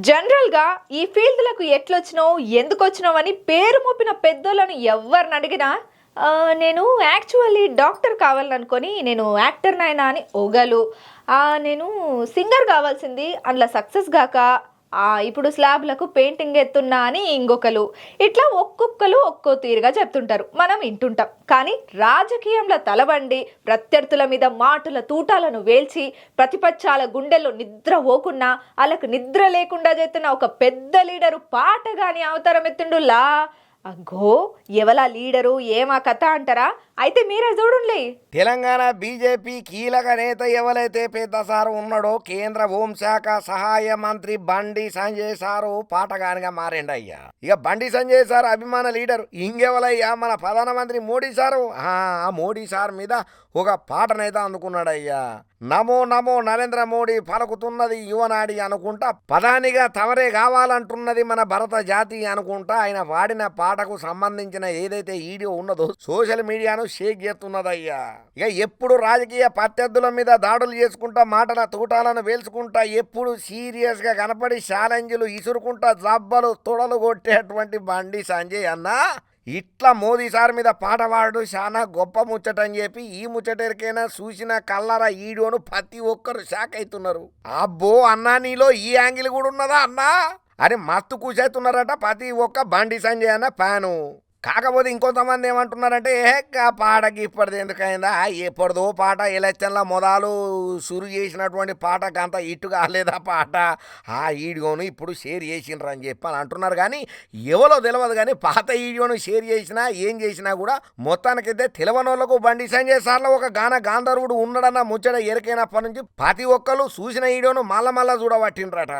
జనరల్‌గా ఈ ఫీల్డ్‌లకు ఎట్లొచ్చినావు, ఎందుకొచ్చినావు అని పేరు మోపిన పెద్దోళ్ళను ఎవ్వరిని అడిగినా నేను యాక్చువల్లీ డాక్టర్ కావాలనుకోని నేను యాక్టర్‌నైనా అని ఒకళ్ళు, నేను సింగర్ కావాల్సింది అందులో సక్సెస్ గాక ఇప్పుడు స్లాబ్‌లకు పెయింటింగ్ ఎత్తున్నా అని ఇంకొకళ్ళు. ఇట్లా ఒక్కొక్కళ్ళు ఒక్కో తీరుగా చెప్తుంటారు. మనం వింటుంటాం. కానీ రాజకీయంలో తలబండి ప్రత్యర్థుల మీద మాటల తూటాలను వేల్చి ప్రతిపక్షాల గుండెల్లో నిద్ర పోకున్నా వాళ్ళకు నిద్ర లేకుండా చేస్తున్న ఒక పెద్ద లీడరు పాట గాని అవతారం ఎత్తుండులా. అగ్గో ఎవలా లీడరు ఏమా కథ అంటారా? అయితే మీరే చూడండి. తెలంగాణ బీజేపీ కీలక నేత ఎవరైతే పెద్ద సారు ఉన్నాడో కేంద్ర హోంశాఖ సహాయ మంత్రి బండి సంజయ్ సారు పాటగానిగా మారిండయ్యా. ఇక బండి సంజయ్ సార్ అభిమాన లీడర్ ఇంకెవలయ్యా మన ప్రధానమంత్రి మోడీ సారు. ఆ మోడీ సార్ మీద ఒక పాటనైతే అందుకున్నాడయ్యా. నమో నమో నరేంద్ర మోడీ పలుకుతున్నది యువనాడి అనుకుంటా, ప్రధానిగా తమరే కావాలంటున్నది మన భరత జాతి అనుకుంటా ఆయన వాడిన పాటకు సంబంధించిన ఏదైతే వీడియో ఉన్నదో సోషల్ మీడియాను షేక్ చేస్తున్నదయ్యా. ఇక ఎప్పుడు రాజకీయ ప్రత్యర్థుల మీద దాడులు చేసుకుంటా మాటల తూటాలను వేల్చుకుంటా ఎప్పుడు సీరియస్ గా కనపడి ఛాలెంజ్లు ఇసురుకుంటా జబ్బలు తొడలు కొట్టేటువంటి బండి సంజయ్ అన్న ఇట్లా మోదీ సార్ మీద పాట పాడు చాలా గొప్ప ముచ్చటని చెప్పి ఈ ముచ్చటరికైనా చూసిన కల్లర ఈడియోను ప్రతి ఒక్కరు షాక్ అవుతున్నారు. అబ్బో అన్నా నీలో ఈ యాంగిల్ కూడా ఉన్నదా అన్నా అని మస్తు కూర్చోతున్నారట ప్రతి ఒక్క బండి సంజయ్ అన్న ఫ్యాను. కాకపోతే ఇంకొంతమంది ఏమంటున్నారంటే పాటకి ఇప్పటిది ఎందుకైందా, ఎప్పటిదో పాట ఎలక్షన్ల మొదలు సురు చేసినటువంటి పాటకు అంత ఇటు కాలేదా పాట, వీడియోను ఇప్పుడు షేర్ చేసిండ్రు అని చెప్పి అని అంటున్నారు. కానీ ఎవరో తెలియదు కానీ పాత వీడియోను షేర్ చేసినా ఏం చేసినా కూడా మొత్తానికైతే తెలవనోళ్లకు బండి సంజయ్ సార్లో ఒక గాంధర్వుడు ఉండడన్న ముచ్చట ఎరికైనప్పటి నుంచి ప్రతి ఒక్కరు చూసిన వీడియోను మళ్ళా చూడబట్టిండ్రట.